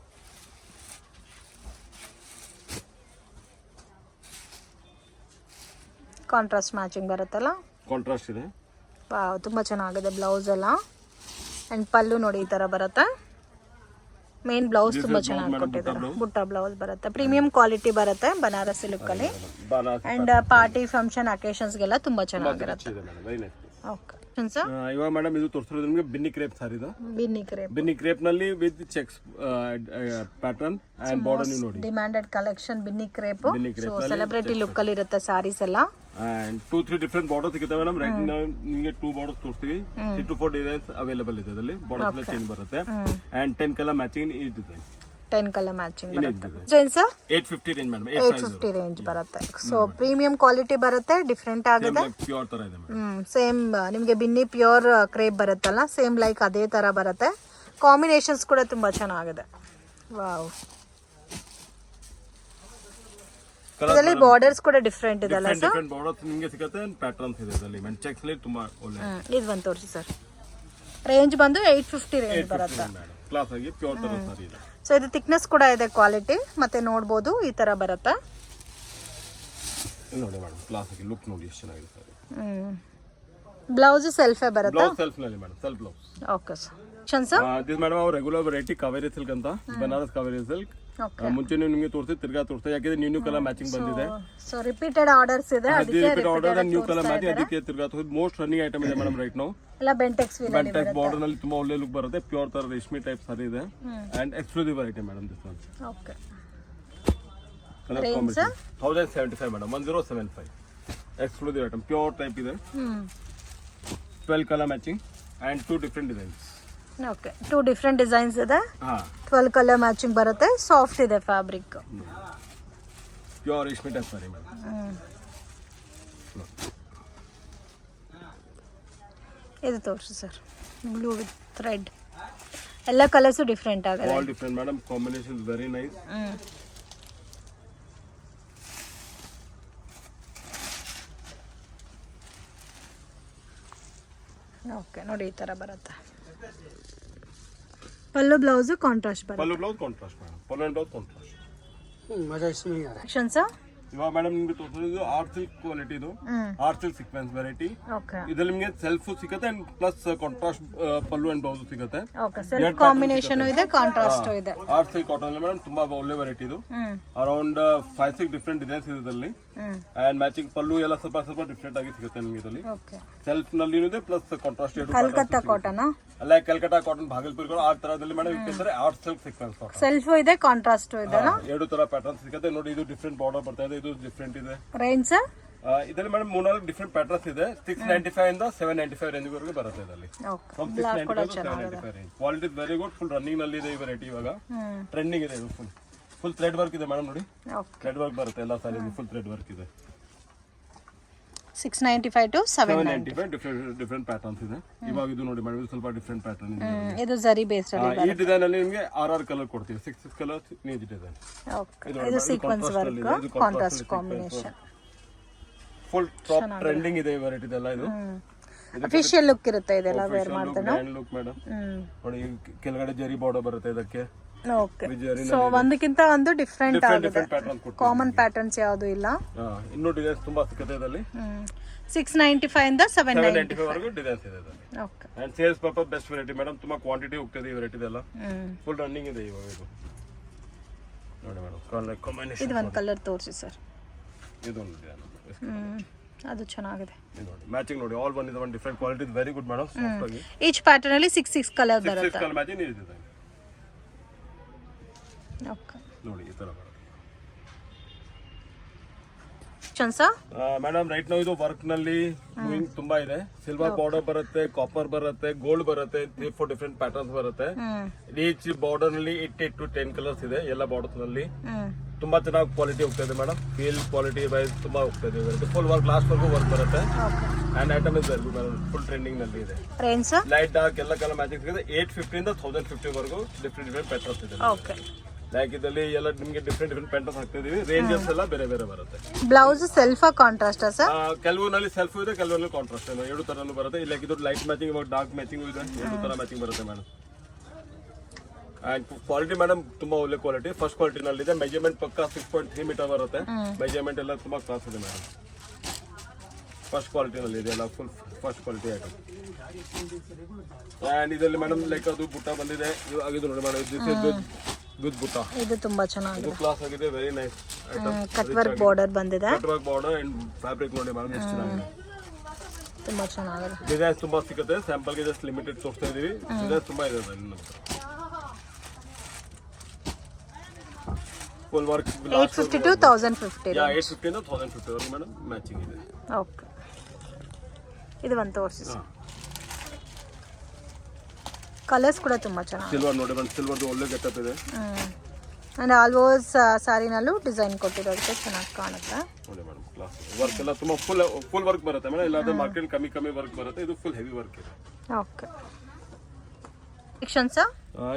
[SPEAKER 1] ಕಾಂಟ್ರಾಸ್ಟ್ ಮ್ಯಾಚಿಂಗ್ ಬರುತ್ತಲ್ಲ,
[SPEAKER 2] ಕಾಂಟ್ರಾಸ್ಟ್ ಇದೆ.
[SPEAKER 1] ವಾವ್, ತುಂಬಾ ಚೆನ್ನಾಗಿದೆ ಬ್ಲೌಸ್ ಎಲ್ಲ. ಅಂಡ್ ಪಲ್ಲು ನೋಡಿ ಈ ತರ ಬರುತ್ತೆ. ಮೇನ್ ಬ್ಲೌಸ್ ತುಂಬಾ ಚೆನ್ನಾಗಿ ಕೊಟ್ಟಿದ್ದಾರೆ. ಬುಟ್ಟ ಬ್ಲೌಸ್ ಬರುತ್ತೆ, ಪ್ರೀಮಿಯಂ ಕ್ವಾಲಿಟಿ ಬರುತ್ತೆ, ಬನಾರಸಿ ಲುಕ್ ಅಲ್ಲಿ. ಅಂಡ್ ಪಾರ್ಟಿ ಫಂಕ್ಷನ್ ಅಕೇಶನ್ಸ್ ಗೆಲ್ಲ ತುಂಬಾ ಚೆನ್ನಾಗಿರುತ್ತೆ. Okay sir.
[SPEAKER 2] ಇವಾಗ ಮೇಡಮ್ ಇದು ತೋರಿಸಿರೋದು ನಿಮಗೆ ಬಿನ್ನಿ ಕ್ರೇಪ್ ಸಾರಿ ಇದು. ಬಿನ್ನಿ ಕ್ರೇಪ್ ನಲ್ಲಿ with cheques pattern and border ನೀವು ನೋಡಿ.
[SPEAKER 1] Demanded collection Binny crepe. So celebrity look ಅಲ್ಲಿ ಇರುತ್ತೆ ಸಾರೀಸ್ ಎಲ್ಲ.
[SPEAKER 2] ಅಂಡ್ 2-3 ಡಿಫರೆಂಟ್ ಬಾರ್ಡರ್ ಸಿಗುತ್ತೆ ಮೇಡಮ್. ರೈಟ್ ನಾವು ನಿಮಗೆ 2 ಬಾರ್ಡರ್ಸ್ ತೋರಿಸ್ತೀವಿ. 3 to 4 ಡಿಸೈನ್ಸ್ ಅವೈಲೇಬಲ್ ಇದೆ ಇದರಲ್ಲಿ. ಬಾರ್ಡರ್ ಚೇಂಜ್ ಬರುತ್ತೆ. ಅಂಡ್ 10 ಕಲರ್ ಮ್ಯಾಚಿಂಗ್ ಈ ಡಿಸೈನ್.
[SPEAKER 1] 10 ಕಲರ್ ಮ್ಯಾಚಿಂಗ್ ಬರುತ್ತೆ. Range sir
[SPEAKER 2] 850 range madam.
[SPEAKER 1] 850 range ಬರುತ್ತೆ. ಸೊ ಪ್ರೀಮಿಯಂ ಕ್ವಾಲಿಟಿ ಬರುತ್ತೆ, ಡಿಫರೆಂಟ್ ಆಗಿದೆ.
[SPEAKER 2] ಪ್ಯೂರ್ ತರ ಇದೆ ಮೇಡಮ್.
[SPEAKER 1] ಸೇಮ್ ನಿಮಗೆ ಬಿನ್ನಿ ಪ್ಯೂರ್ ಕ್ರೇಪ್ ಬರುತ್ತಲ್ಲ, ಸೇಮ್ ಲೈಕ್ ಅದೇ ತರ ಬರುತ್ತೆ. ಕಾಂಬಿನೇಷನ್ಸ್ ಕೂಡ ತುಂಬಾ ಚೆನ್ನಾಗಿದೆ. ವಾವ್. ಇದರಲ್ಲಿ ಬಾರ್ಡರ್ಸ್ ಕೂಡ ಡಿಫರೆಂಟ್ ಇದೆ ಅಲ್ಲ ಸರ್?
[SPEAKER 2] ಡಿಫರೆಂಟ್ ಬಾರ್ಡರ್ಸ್ ನಿಮಗೆ ಸಿಗುತ್ತೆ. ಪ್ಯಾಟರ್ನ್ಸ್ ಇದೆ ಇದರಲ್ಲಿ. ಮೆನ್ ಚೆಕ್ಸ್ ಅಲ್ಲಿ ತುಂಬಾ ಒಳ್ಳೆ.
[SPEAKER 1] ಇದು ಒಂದು ತೋರಿಸಿ ಸರ್. ರೇಂಜ್ ಬಂದು 850 ರೇಂಜ್ ಬರುತ್ತೆ.
[SPEAKER 2] ಕ್ಲಾಸ್ ಆಗಿ ಪ್ಯೂರ್ ತರ ಸಾರಿ ಇದೆ.
[SPEAKER 1] ಸೊ ಇದು ಥಿಕ್ನೆಸ್ ಕೂಡ ಇದೆ, ಕ್ವಾಲಿಟಿ ಮತ್ತೆ ನೋಡಬಹುದು ಈ ತರ ಬರುತ್ತೆ.
[SPEAKER 2] ನೋಡಿ ಮೇಡಮ್, ಕ್ಲಾಸ್ ಆಗಿ ಲುಕ್ ನೋಡಿ ಎಷ್ಟು ಚೆನ್ನಾಗಿದೆ ಸರ್.
[SPEAKER 1] ಬ್ಲೌಸ್ ಸೆಲ್ಫ್ ಬರುತ್ತೆ.
[SPEAKER 2] ಬ್ಲೌಸ್ ಸೆಲ್ಫ್ ನಲ್ಲಿ madam, self blouse.
[SPEAKER 1] Okay sir.
[SPEAKER 2] This madam ಅವ್ರ ರೆಗ್ಯುಲರ್ ವೆರೈಟಿ ಕಾವೇರಿ ಸಿಲ್ಕ್ ಅಂತ, ಬನಾರಸ್ ಕಾವೇರಿ ಸಿಲ್ಕ್. ಮುಂಚೆ ನಿಮಗೆ ತೋರಿಸಿ ತಿರ್ಗಾ ತೋರಿಸ್ತಾ, ಯಾಕಂದ್ರೆ ನ್ಯೂ ಕಲರ್ ಮ್ಯಾಚಿಂಗ್ ಬಂದಿದೆ.
[SPEAKER 1] ಸೊ ರಿಪೀಟೆಡ್ ಆರ್ಡರ್ಸ್ ಇದೆ,
[SPEAKER 2] repeated order new colour matching, ಅದಕ್ಕೆ ತಿರ್ಗಾ ತೋರಿಸಿ. ಮೋಸ್ಟ್ ರನ್ನಿಂಗ್ ಐಟಮ್ ಇದೆ ಮೇಡಮ್ ರೈಟ್ ನಾವು.
[SPEAKER 1] ಎಲ್ಲ ಬೆಂಟೆಕ್ಸ್
[SPEAKER 2] ಬಾರ್ಡರ್ ನಲ್ಲಿ ತುಂಬಾ ಒಳ್ಳೆ ಲುಕ್ ಬರುತ್ತೆ. ಪ್ಯೂರ್ ತರ ರೇಷ್ಮೆ ಟೈಪ್ ಸಾರಿ ಇದೆ. And exclusive variety madam this one.
[SPEAKER 1] Okay.
[SPEAKER 2] Colour combination 1075 madam, 1075. Exclusive item, pure type ಇದೆ. 12 colour matching and 2 different designs.
[SPEAKER 1] Okay, 2 different designs ಇದೆ. 12 ಕಲರ್ ಮ್ಯಾಚಿಂಗ್ ಬರುತ್ತೆ. ಸಾಫ್ಟ್ ಇದೆ ಫ್ಯಾಬ್ರಿಕ್.
[SPEAKER 2] ಪ್ಯೂರ್ ರೇಷ್ಮೆ ಟೈಪ್ ಸಾರಿ ಮೇಡಮ್.
[SPEAKER 1] ಇದು ತೋರಿಸಿ sir. Blue with red, ಎಲ್ಲ colours different ಆಗಿದೆ.
[SPEAKER 2] All different madam, combination very nice.
[SPEAKER 1] Okay, ನೋಡಿ ಈ ತರ ಬರುತ್ತೆ. ಪಲ್ಲು ಬ್ಲೌಸ್ ಕಾಂಟ್ರಾಸ್ಟ್ ಬರುತ್ತೆ.
[SPEAKER 2] ಪಲ್ಲು blouse contrast madam, pallu and blouse contrast.
[SPEAKER 3] मजा इसमें ही आ रहा है।
[SPEAKER 1] Action sir.
[SPEAKER 2] ಇವಾಗ ಮೇಡಮ್ ನಿಮಗೆ ತೋರಿಸೋದು ಆರ್ಟ್ ಸಿಲ್ಕ್ ಕ್ವಾಲಿಟಿ. ಇದು art silk sequence variety.
[SPEAKER 1] Okay.
[SPEAKER 2] ಇದರಲ್ಲಿ ನಿಮಗೆ ಸೆಲ್ಫ್ ಸಿಗುತ್ತೆ and plus contrast pallu and blouse ಸಿಗುತ್ತೆ.
[SPEAKER 1] ಓಕೆ, ಸೆಲ್ಫ್ ಕಾಂಬಿನೇಷನ್ ಇದೆ, ಕಾಂಟ್ರಾಸ್ಟ್ ಇದೆ.
[SPEAKER 2] ಆರ್ಟ್ ಸಿಲ್ಕ್ ಕಾಟನ್ ಮೇಡಮ್, ತುಂಬಾ ಒಳ್ಳೆ ವೆರೈಟಿ ಇದು. ಅರೌಂಡ್ 5-6 ಡಿಫರೆಂಟ್ ಡಿಸೈನ್ಸ್ ಇದೆ ಇದರಲ್ಲಿ. ಅಂಡ್ ಮ್ಯಾಚಿಂಗ್ ಪಲ್ಲು ಎಲ್ಲ ಸ್ವಲ್ಪ ಡಿಫರೆಂಟ್ ಆಗಿ ಸಿಗುತ್ತೆ ನಿಮಗೆ ಇದರಲ್ಲಿ.
[SPEAKER 1] ಓಕೆ.
[SPEAKER 2] ಸೆಲ್ಫ್ ನಲ್ಲಿ ಇದೆ ಪ್ಲಸ್ ಕಾಂಟ್ರಾಸ್ಟ್.
[SPEAKER 1] ಕಲ್ಕತ್ತಾ ಕಾಟನ್
[SPEAKER 2] ಅಲ್ಲ, ಕಲ್ಕತ್ತಾ ಕಾಟನ್, ಭಾಗಲ್ಪುರ್ ಆ ತರದಲ್ಲಿ ಮೇಡಮ್ ಇಟ್ಟಿದ್ದಾರೆ. Art silk sequence cotton,
[SPEAKER 1] self ಇದೆ, ಕಾಂಟ್ರಾಸ್ಟ್ ಇದೆ.
[SPEAKER 2] ಎರಡು ತರ ಪ್ಯಾಟರ್ನ್ ಸಿಗುತ್ತೆ ನೋಡಿ. ಇದು ಡಿಫರೆಂಟ್ ಬಾರ್ಡರ್ ಬರ್ತಾ ಇದೆ, ಇದು ಡಿಫರೆಂಟ್ ಇದೆ.
[SPEAKER 1] ರೇಂಜ್ ಸರ್
[SPEAKER 2] ಇದರಲ್ಲಿ ಮೇಡಮ್ 3-4 ಡಿಫರೆಂಟ್ ಪ್ಯಾಟರ್ನ್ಸ್ ಇದೆ. 695 ಇಂದ 795 ರೇಂಜ್ ವರೆಗೂ ಬರುತ್ತೆ ಇದರಲ್ಲಿ. From 695 to 795 range. Quality very good. Full running ನಲ್ಲಿ ಇದೆ ಈ ವೆರೈಟಿ. ಇವಾಗ ಟ್ರೆಂಡಿಂಗ್ ಇದೆ. ಇದು ಫುಲ್ ಥ್ರೆಡ್ ವರ್ಕ್ ಇದೆ ಮೇಡಮ್ ನೋಡಿ. ಥ್ರೆಡ್ ವರ್ಕ್ ಬರುತ್ತೆ ಎಲ್ಲ ಸಾರಿ, ಫುಲ್ ಥ್ರೆಡ್ ವರ್ಕ್ ಇದೆ.
[SPEAKER 1] 695 to 795
[SPEAKER 2] ಡಿಫರೆಂಟ್ ಪ್ಯಾಟರ್ನ್ಸ್ ಇದೆ. ಇವಾಗ ಇದು ನೋಡಿ ಮೇಡಮ್, ಇದು ಸ್ವಲ್ಪ ಡಿಫರೆಂಟ್ ಪ್ಯಾಟರ್ನ್ ಇದೆ.
[SPEAKER 1] ಇದು ಜರಿ ಬೇಸ್ಡ್ ಅಲ್ಲಿ.
[SPEAKER 2] ಈ ಡಿಸೈನ್ ಅಲ್ಲಿ ನಿಮಗೆ 6 ಕಲರ್ ಕೊಡ್ತೀವಿ. 6 ಕಲರ್ ನೀಜ್ ಡಿಸೈನ್.
[SPEAKER 1] ಓಕೆ, ಇದು sequence work, contrast combination.
[SPEAKER 2] Full top trending ಇದೆ ಈ ವೆರೈಟಿ ಎಲ್ಲ. ಇದು
[SPEAKER 1] ಅಫಿಷಿಯಲ್ ಲುಕ್ ಇರುತ್ತೆ ಇದೆಲ್ಲ ವೇರ್ ಮಾಡ್ತಾರೆ.
[SPEAKER 2] Grand look madam. ನೋಡಿ ಕೆಳಗಡೆ ಜರಿ ಬಾರ್ಡರ್ ಬರುತ್ತೆ ಇದಕ್ಕೆ.
[SPEAKER 1] ಓಕೆ, ಸೊ ಒಂದಕ್ಕಿಂತ ಒಂದು ಡಿಫರೆಂಟ್ ಆಗಿದೆ. ಕಾಮನ್ ಪ್ಯಾಟರ್ನ್ಸ್ ಯಾವುದು ಇಲ್ಲ.
[SPEAKER 2] ಇನ್ನೂ ಡಿಸೈನ್ಸ್ ತುಂಬಾ ಸಿಗುತ್ತೆ ಇದರಲ್ಲಿ.
[SPEAKER 1] 695 ಇಂದ 795
[SPEAKER 2] ವರೆಗೂ ಡಿಸೈನ್ಸ್ ಇದೆ ಇದರಲ್ಲಿ.
[SPEAKER 1] Okay.
[SPEAKER 2] And sales purpose best variety madam. ತುಂಬಾ ಕ್ವಾಂಟಿಟಿ ಹೋಗ್ತದೆ ಈ ವೆರೈಟಿ ಎಲ್ಲ. ಫುಲ್ ರನ್ನಿಂಗ್ ಇದೆ ಇವಾಗ ಇದು ನೋಡಿ ಮೇಡಮ್. ಕಲರ್ ಕಾಂಬಿನೇಷನ್
[SPEAKER 1] ಇದು ಒಂದು ಕಲರ್ ತೋರಿಸಿ ಸರ್.
[SPEAKER 2] ಇದೊಂದು
[SPEAKER 1] ಅದು ಚೆನ್ನಾಗಿದೆ.
[SPEAKER 2] ನೋಡಿ ಮ್ಯಾಚಿಂಗ್ ನೋಡಿ all one is one different quality very good madam soft ಆಗಿ
[SPEAKER 1] ಈಚ್ ಪ್ಯಾಟರ್ನ್ ಅಲ್ಲಿ 6 ಕಲರ್ ಬರುತ್ತೆ.
[SPEAKER 2] 6 ಕಲರ್ ಮ್ಯಾಚಿಂಗ್ ಇದೆ
[SPEAKER 1] ಓಕೆ
[SPEAKER 2] ನೋಡಿ ಈ ತರ ಬರುತ್ತೆ
[SPEAKER 1] ಚನ್ಸಾ
[SPEAKER 2] ಮೇಡಮ್ ರೈಟ್ ನಾವು ಇದು ವರ್ಕ್ ನಲ್ಲಿ ಮೂವಿಂಗ್ ತುಂಬಾ ಇದೆ. ಸಿಲ್ವರ್ ಬಾರ್ಡರ್ ಬರುತ್ತೆ, ಕಾಪರ್ ಬರುತ್ತೆ, ಗೋಲ್ಡ್ ಬರುತ್ತೆ, 3-4 ಡಿಫರೆಂಟ್ ಪ್ಯಾಟರ್ನ್ಸ್ ಬರುತ್ತೆ. ಈಚ್ ಬಾರ್ಡರ್ ನಲ್ಲಿ 8 to 10 ಕಲರ್ಸ್ ಇದೆ ಎಲ್ಲ ಬಾರ್ಡರ್ಸ್ ನಲ್ಲಿ. ತುಂಬಾ ಚೆನ್ನಾಗಿ ಕ್ವಾಲಿಟಿ ಹೋಗ್ತಾ ಇದೆ ಮೇಡಮ್. ಫೀಲ್ ಕ್ವಾಲಿಟಿ ವೈಸ್ ತುಂಬಾ ಹೋಗ್ತಾ ಇದೆ. ಫುಲ್ ವರ್ಕ್ ಲಾಸ್ಟ್ ವರ್ಗೂ ವರ್ಕ್ ಬರುತ್ತೆ. And item is very good madam. Full trending ನಲ್ಲಿ ಇದೆ.
[SPEAKER 1] ರೇಂಜ್
[SPEAKER 2] ಲೈಟ್ ಡಾರ್ಕ್ ಎಲ್ಲ ಕಲರ್ ಮ್ಯಾಚಿಂಗ್ ಇದೆ. 850 ಇಂದ 1050 ವರೆಗೂ ಡಿಫರೆಂಟ್ ಪ್ಯಾಟರ್ನ್ಸ್ ಇದೆ.
[SPEAKER 1] ಓಕೆ
[SPEAKER 2] ಲೈಕ್ ಇದರಲ್ಲಿ ಎಲ್ಲ ನಿಮಗೆ ಡಿಫರೆಂಟ್ ಪ್ಯಾಟರ್ನ್ಸ್ ಹಾಕ್ತಾ ಇದೀವಿ. ರೇಂಜಸ್ ಎಲ್ಲ ಬೇರೆ ಬೇರೆ ಬರುತ್ತೆ.
[SPEAKER 1] Blouse self contrast sir?
[SPEAKER 2] ಕೆಲವರಲ್ಲಿ ಸೆಲ್ಫ್ ಇದೆ, ಕೆಲವರಲ್ಲಿ ಕಾಂಟ್ರಾಸ್ಟ್ ಇದೆ. ಎರಡು ತರನು ಬರುತ್ತೆ. ಇಲ್ಲ ಇದು ಲೈಟ್ ಮ್ಯಾಚಿಂಗ್ ಇವಾಗ ಡಾರ್ಕ್ ಮ್ಯಾಚಿಂಗ್ ಇದೆ. ಎರಡು ತರ ಮ್ಯಾಚಿಂಗ್ ಬರುತ್ತೆ ಮೇಡಮ್. ಅಂಡ್ ಕ್ವಾಲಿಟಿ ಮೇಡಮ್ ತುಂಬಾ ಒಳ್ಳೆ ಕ್ವಾಲಿಟಿ ಫಸ್ಟ್ ಕ್ವಾಲಿಟಿ ನಲ್ಲಿ ಇದೆ. ಮೆಜರ್ಮೆಂಟ್ ಪಕ್ಕ 6.3 ಮೀಟರ್ ಬರುತ್ತೆ. ಮೆಜರ್ಮೆಂಟ್ ಎಲ್ಲ ತುಂಬಾ ಕ್ಲಾಸ್ ಇದೆ ಮೇಡಮ್. ಫಸ್ಟ್ ಕ್ವಾಲಿಟಿ ನಲ್ಲಿ ಇದೆ ಎಲ್ಲ full first quality item. And ಇದರಲ್ಲಿ ಮೇಡಮ್ ಲೈಕ್ ಅದು ಬುಟ್ಟ ಬಂದಿದೆ. ಇದು ನೋಡಿ ಮೇಡಮ್ ಗುಡ್ ಬುಟ್ಟ.
[SPEAKER 1] ಇದು ತುಂಬಾ ಚೆನ್ನಾಗಿದೆ.
[SPEAKER 2] ಇದು ಕ್ಲಾಸ್ ಆಗಿದೆ. Very nice item.
[SPEAKER 1] Cut work border ಬಂದಿದೆ.
[SPEAKER 2] Cut work border and fabric ನೋಡಿ ಮೇಡಮ್ ಎಷ್ಟು ಚೆನ್ನಾಗಿದೆ.
[SPEAKER 1] ತುಂಬಾ ಚೆನ್ನಾಗಿದೆ.
[SPEAKER 2] ಡಿಸೈನ್ಸ್ ತುಂಬಾ ಸಿಗುತ್ತೆ. ಸ್ಯಾಂಪಲ್ ಗೆ ಜಸ್ಟ್ ಲಿಮಿಟೆಡ್ ತೋರಿಸ್ತಾ ಇದೀವಿ. ಡಿಸೈನ್ಸ್ ತುಂಬಾ ಇದೆ ಫುಲ್ ವರ್ಕ್
[SPEAKER 1] 850 to 1050.
[SPEAKER 2] ಯಾ 850 ಇಂದ 1050 ವರೆಗೂ ಮೇಡಮ್ ಮ್ಯಾಚಿಂಗ್ ಇದೆ.
[SPEAKER 1] ಓಕೆ ಇದು ಒಂದು ತೋರಿಸಿ. ಕಲರ್ಸ್ ಕೂಡ ತುಂಬಾ ಚೆನ್ನಾಗಿದೆ.
[SPEAKER 2] ಸಿಲ್ವರ್ ನೋಡಿ ಮೇಡಮ್. ಸಿಲ್ವರ್ದು ಒಳ್ಳೆ ಗೆಟಪ್ ಇದೆ.
[SPEAKER 1] ಅಂಡ್ ಆಲ್ಮೋಸ್ಟ್ ಸಾರಿನಲ್ಲೂ ಡಿಸೈನ್ ಕೊಟ್ಟಿರೋದಕ್ಕೆ ಚೆನ್ನಾಗಿ ಕಾಣುತ್ತೆ.
[SPEAKER 2] ನೋಡಿ ಮೇಡಮ್ ಕ್ಲಾಸ್ ವರ್ಕ್ ಎಲ್ಲ ತುಂಬಾ ಫುಲ್ ವರ್ಕ್ ಬರುತ್ತೆ ಮೇಡಮ್. ಇಲ್ಲಾಂದ್ರೆ ಮಾರ್ಕೆಟ್ ಕಮ್ಮಿ ವರ್ಕ್ ಬರುತ್ತೆ. ಇದು ಫುಲ್ ಹೆವಿ ವರ್ಕ್ ಇದೆ.
[SPEAKER 1] ಓಕೆ ಸೆಕ್ಷನ್ಸ್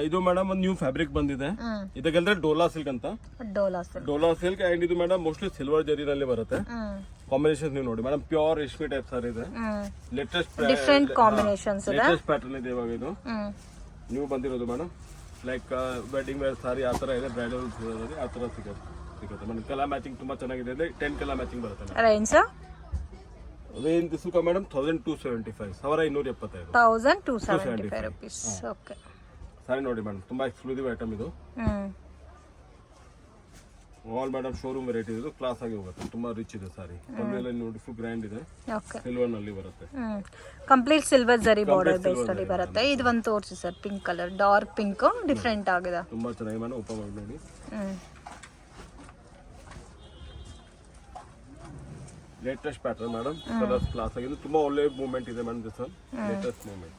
[SPEAKER 2] ಇದು ಮೇಡಮ್ ಒಂದು ನ್ಯೂ ಫ್ಯಾಬ್ರಿಕ್ ಬಂದಿದೆ. ಇದಕ್ಕೆಂದ್ರೆ ಡೋಲಾ ಸಿಲ್ಕ್ ಅಂತ. ಡೋಲಾ ಸಿಲ್ಕ್ ಅಂಡ್ ಇದು ಮೇಡಮ್ ಮೋಸ್ಟ್ಲಿ ಸಿಲ್ವರ್ ಜರಿನಲ್ಲಿ ಬರುತ್ತೆ. ಕಾಂಬಿನೇಷನ್ ನೀವು ನೋಡಿ ಮೇಡಮ್. ಪ್ಯೂರ್ ರೇಷ್ಮೆ ಟೈಪ್ ಸಾರಿ ಇದೆ. ಲೇಟೆಸ್ಟ್
[SPEAKER 1] ಡಿಫರೆಂಟ್ ಕಾಂಬಿನೇಷನ್ಸ್ ಇದೆ.
[SPEAKER 2] ಲೇಟೆಸ್ಟ್ ಪ್ಯಾಟರ್ನ್ ಇದೆ ಇವಾಗ ಇದು ನ್ಯೂ ಬಂದಿರೋದು ಮೇಡಮ್. ಲೈಕ್ ವೆಡ್ಡಿಂಗ್ ವೇರ್ ಸಾರಿ ಆ ತರ ಇದೆ. ಬ್ರೈಡಲ್ ಆ ತರ ಸಿಗುತ್ತೆ ಮೇಡಮ್. ಕಲರ್ ಮ್ಯಾಚಿಂಗ್ ತುಂಬಾ ಚೆನ್ನಾಗಿದೆ. 10 ಕಲರ್ ಮ್ಯಾಚಿಂಗ್ ಬರುತ್ತೆ.
[SPEAKER 1] ರೇಂಜ್
[SPEAKER 2] ರೇಂಜ್ ಸುಲ್ಕ ಮೇಡಮ್ 1275 1275
[SPEAKER 1] 1275 rupees. ಓಕೆ
[SPEAKER 2] ಸಾರಿ ನೋಡಿ ಮೇಡಮ್ ತುಂಬಾ ಎಕ್ಸ್ಕ್ಲೂಸಿವ್ ಐಟಮ್ ಇದು. ಆಲ್ ಮೇಡಮ್ ಶೋರೂಮ್ ವೆರೈಟಿ ಇದು. ಕ್ಲಾಸ್ ಆಗಿ ಹೋಗುತ್ತೆ. ತುಂಬಾ ರಿಚ್ ಇದೆ ಸಾರಿ. ಪಲ್ಲೆಲ್ಲ ನೋಡಿ ಫುಲ್ ಗ್ರ್ಯಾಂಡ್ ಇದೆ.
[SPEAKER 1] ಓಕೆ
[SPEAKER 2] ಸಿಲ್ವರ್ ನಲ್ಲಿ ಬರುತ್ತೆ.
[SPEAKER 1] Complete silver zari border base ಅಲ್ಲಿ ಬರುತ್ತೆ. ಇದು ಒಂದು ತೋರಿಸಿ sir. Pink colour dark pink different ಆಗಿದೆ.
[SPEAKER 2] ತುಂಬಾ ಚೆನ್ನಾಗಿ ಮೇಡಮ್. ಓಪನ್ ಮಾಡಿ ನೋಡಿ. Latest pattern madam. Colours class ಆಗಿದೆ. ತುಂಬಾ ಒಳ್ಳೆ ಮೂವ್ಮೆಂಟ್ ಇದೆ madam. This latest movement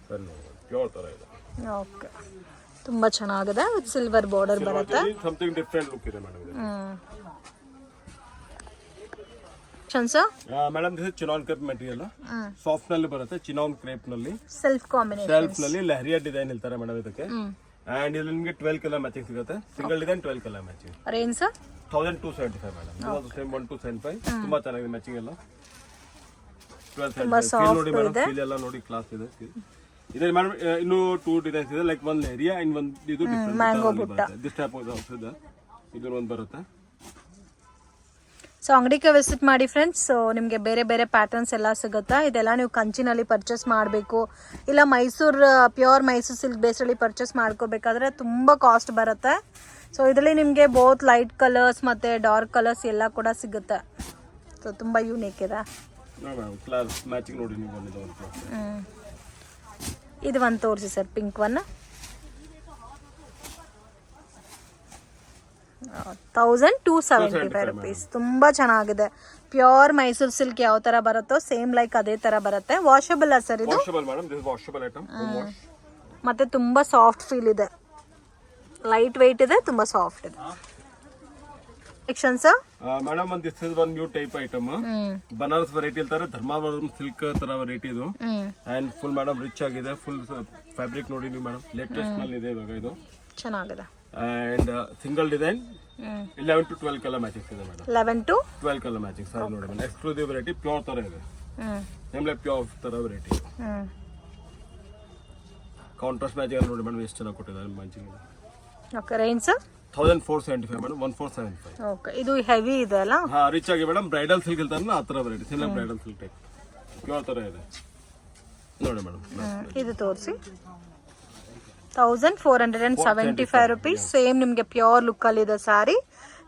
[SPEAKER 2] sir ನೋಡಿ ಪ್ಯೂರ್ ತರ ಇದೆ.
[SPEAKER 1] ಓಕೆ ತುಂಬಾ ಚೆನ್ನಾಗಿದೆ. ವಿತ್ ಸಿಲ್ವರ್ ಬಾರ್ಡರ್ ಬರುತ್ತೆ.
[SPEAKER 2] ಸಮಥಿಂಗ್ ಡಿಫರೆಂಟ್ ಲುಕ್ ಇದೆ madam. Madam this chinon crepe material. Soft ನಲ್ಲಿ ಬರುತ್ತೆ. ಚಿನಾನ್ ಕ್ರೇಪ್ ನಲ್ಲಿ
[SPEAKER 1] ಸೆಲ್ಫ್ ಕಾಂಬಿನೇಷನ್.
[SPEAKER 2] ಸೆಲ್ಫ್ ನಲ್ಲಿ ಲೆಹರಿಯಾ ಡಿಸೈನ್ ಹೇಳ್ತಾರೆ ಮೇಡಮ್ ಇದಕ್ಕೆ. ಅಂಡ್ ಇಲ್ಲಿ ನಿಮಗೆ 12 ಕಲರ್ ಮ್ಯಾಚಿಂಗ್ ಸಿಗುತ್ತೆ. Single design 12 colour matching.
[SPEAKER 1] Range
[SPEAKER 2] 1275 madam. ಇದು ಸೇಮ್ 1275. ತುಂಬಾ ಚೆನ್ನಾಗಿದೆ ಮ್ಯಾಚಿಂಗ್ ಎಲ್ಲ. 1275 ನೋಡಿ ಮೇಡಮ್. ಫೀಲ್ ಎಲ್ಲ ನೋಡಿ ಕ್ಲಾಸ್ ಇದೆ. ಇದೆ ಮೇಡಮ್. ಇನ್ನು 2 ಡಿಸೈನ್ಸ್ ಇದೆ. ಲೈಕ್ ಒಂದು ಲೆಹರಿಯಾ ಅಂಡ್ ಒಂದು ಇದು ಡಿಫರೆಂಟ್
[SPEAKER 1] ಮ್ಯಾಂಗೋ ಬುಟ್ಟ.
[SPEAKER 2] ದಿಸ್ ಟೈಪ್ ಆಫ್ ಇದೆ. ಇದು ಒಂದು ಬರುತ್ತೆ.
[SPEAKER 1] ಸೊ ಅಂಗಡಿಗೆ ವಿಸಿಟ್ ಮಾಡಿ ಫ್ರೆಂಡ್ಸ್. ಸೊ ನಿಮಗೆ ಬೇರೆ ಬೇರೆ ಪ್ಯಾಟರ್ನ್ಸ್ ಎಲ್ಲ ಸಿಗುತ್ತೆ. ಇದೆಲ್ಲ ನೀವು ಕಂಚಿನಲ್ಲಿ ಪರ್ಚೇಸ್ ಮಾಡಬೇಕು, ಇಲ್ಲ ಮೈಸೂರು ಪ್ಯೂರ್ ಮೈಸೂರು ಸಿಲ್ಕ್ ಬೇಸಲ್ಲಿ ಪರ್ಚೇಸ್ ಮಾಡ್ಕೋಬೇಕಾದ್ರೆ ತುಂಬ ಕಾಸ್ಟ್ ಬರುತ್ತೆ. ಸೊ ಇದರಲ್ಲಿ ನಿಮಗೆ ಬೋತ್ ಲೈಟ್ ಕಲರ್ಸ್ ಮತ್ತು ಡಾರ್ಕ್ ಕಲರ್ಸ್ ಎಲ್ಲ ಕೂಡ ಸಿಗುತ್ತೆ. ಸೊ ತುಂಬ ಯೂನಿಕ್ ಇದೆ. ಇದು ಒಂದು ತೋರಿಸಿ ಸರ್. Pink one 1275 rupees. ತುಂಬ ಚೆನ್ನಾಗಿದೆ. ಪ್ಯೂರ್ ಮೈಸೂರು ಸಿಲ್ಕ್ ಯಾವ ತರ ಬರುತ್ತೋ ಸೇಮ್ ಲೈಕ್ ಅದೇ ತರ ಬರುತ್ತೆ. ವಾಷಬಲ್ ಸರ್ ಇದು. ಮತ್ತೆ ತುಂಬಾ ಸಾಫ್ಟ್ ಫೀಲ್ ಇದೆ. ಲೈಟ್ ವೆಯ್ಟ್ ಇದೆ. ತುಂಬಾ ಸಾಫ್ಟ್ ಇದೆ.
[SPEAKER 2] Madam this is one new type item. Banaras variety ಹೇಳ್ತಾರೆ. ಧರ್ಮಾವರಂ ಸಿಲ್ಕ್ ತರ ವೆರೈಟಿ ಇದು. ಅಂಡ್ ಫುಲ್ ಮೇಡಮ್ ರಿಚ್ ಆಗಿದೆ. ಫುಲ್ ಫ್ಯಾಬ್ರಿಕ್ ನೋಡಿ ನೀವು ಮೇಡಮ್. ಲೇಟೆಸ್ಟ್ ನಲ್ಲಿ ಇದೆ ಇವಾಗ ಇದು.
[SPEAKER 1] ಚೆನ್ನಾಗಿದೆ.
[SPEAKER 2] And single design 11 to 12 colour matching ಇದೆ ಮೇಡಮ್.
[SPEAKER 1] 11 to
[SPEAKER 2] 12 ಕಲರ್ ಮ್ಯಾಚಿಂಗ್ ಸಾರಿ ನೋಡಿ ಮೇಡಮ್. ಎಕ್ಸ್ಕ್ಲೂಸಿವ್ ವೆರೈಟಿ ಪ್ಯೂರ್ ತರ ಇದೆ. ಪ್ಯೂರ್ ತರ ವೆರೈಟಿ. ಕಾಂಟ್ರಾಸ್ಟ್ ಮ್ಯಾಚಿಂಗ್ ನೋಡಿ ಮೇಡಮ್ ಎಷ್ಟು ಚೆನ್ನಾಗಿ ಕೊಟ್ಟಿದ್ದಾರೆ matching.
[SPEAKER 1] Okay range
[SPEAKER 2] 1475 madam. 1475.
[SPEAKER 1] Okay ಇದು ಹೆವಿ ಇದೆ ಅಲ್ಲ.
[SPEAKER 2] ಹಾ ರಿಚ್ ಆಗಿ ಮೇಡಮ್. ಬ್ರೈಡಲ್ ಸಿಲ್ಕ್ ಹೇಳ್ತಾರಲ್ಲ ಆ ತರ variety. Silk bridal silk type pure ತರ ಇದೆ ನೋಡಿ ಮೇಡಮ್.
[SPEAKER 1] ಇದು ತೋರಿಸಿ. 1475 rupees. ಸೇಮ್ ನಿಮಗೆ ಪ್ಯೂರ್ ಲುಕ್ ಅಲ್ಲಿ ಇದೆ sari.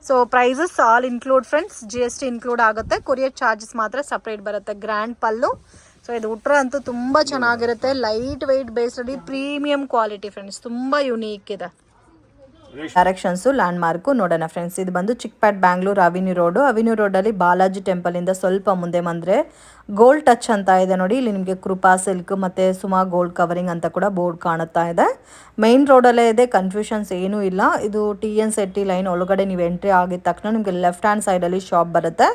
[SPEAKER 1] So prices all include friends, GST include ಆಗುತ್ತೆ. ಕೊರಿಯರ್ ಚಾರ್ಜಸ್ ಮಾತ್ರ ಸಪ್ರೇಟ್ ಬರುತ್ತೆ. ಗ್ರ್ಯಾಂಡ್ ಪಲ್ಲು. ಸೊ ಇದು ಉಟ್ರೆ ಅಂತೂ ತುಂಬ ಚೆನ್ನಾಗಿರುತ್ತೆ. Light weight based premium quality friends, ತುಂಬ ಯುನೀಕ್ ಇದೆ. ಡೈರೆಕ್ಷನ್ಸು ಲ್ಯಾಂಡ್ ಮಾರ್ಕು ನೋಡೋಣ ಫ್ರೆಂಡ್ಸ್. ಇದು ಬಂದು ಚಿಕ್ಪೇಟ್ ಬ್ಯಾಂಗ್ಳೂರ್ ಅವಿನ್ಯೂ ರೋಡಲ್ಲಿ ಬಾಲಾಜಿ ಟೆಂಪಲಿಂದ ಸ್ವಲ್ಪ ಮುಂದೆ ಬಂದರೆ ಗೋಲ್ಡ್ ಟಚ್ ಅಂತ ಇದೆ ನೋಡಿ. ಇಲ್ಲಿ ನಿಮಗೆ ಕೃಪಾ ಸಿಲ್ಕ್ ಮತ್ತು ಸುಮಾ ಗೋಲ್ಡ್ ಕವರಿಂಗ್ ಅಂತ ಕೂಡ ಬೋರ್ಡ್ ಕಾಣುತ್ತಾ ಇದೆ. ಮೈನ್ ರೋಡಲ್ಲೇ ಇದೆ, ಕನ್ಫ್ಯೂಷನ್ಸ್ ಏನೂ ಇಲ್ಲ. ಇದು TN City ಲೈನ್ ಒಳಗಡೆ ನೀವು ಎಂಟ್ರಿ ಆಗಿದ ತಕ್ಷಣ ನಿಮಗೆ ಲೆಫ್ಟ್ ಹ್ಯಾಂಡ್ ಸೈಡಲ್ಲಿ ಶಾಪ್ ಬರುತ್ತೆ.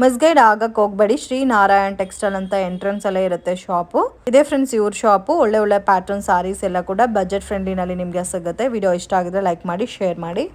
[SPEAKER 1] ಮಿಸ್ಗೈಡ್ ಆಗಕ್ಕೆ ಹೋಗಬೇಡಿ. ಶ್ರೀ ನಾರಾಯಣ್ ಟೆಕ್ಸ್ಟೈಲ್ ಅಂತ ಎಂಟ್ರೆನ್ಸ್ ಅಲ್ಲೇ ಇರುತ್ತೆ ಶಾಪು. ಇದೇ ಫ್ರೆಂಡ್ಸ್ ಇವ್ರ ಶಾಪು. ಒಳ್ಳೆ ಪ್ಯಾಟರ್ನ್ ಸಾರೀಸ್ ಎಲ್ಲ ಕೂಡ ಬಜೆಟ್ ಫ್ರೆಂಡ್ಲಿನಲ್ಲಿ ನಿಮಗೆ ಸಿಗುತ್ತೆ. ವಿಡಿಯೋ ಇಷ್ಟ ಆಗಿದ್ರೆ ಲೈಕ್ ಮಾಡಿ, ಶೇರ್ ಮಾಡಿ.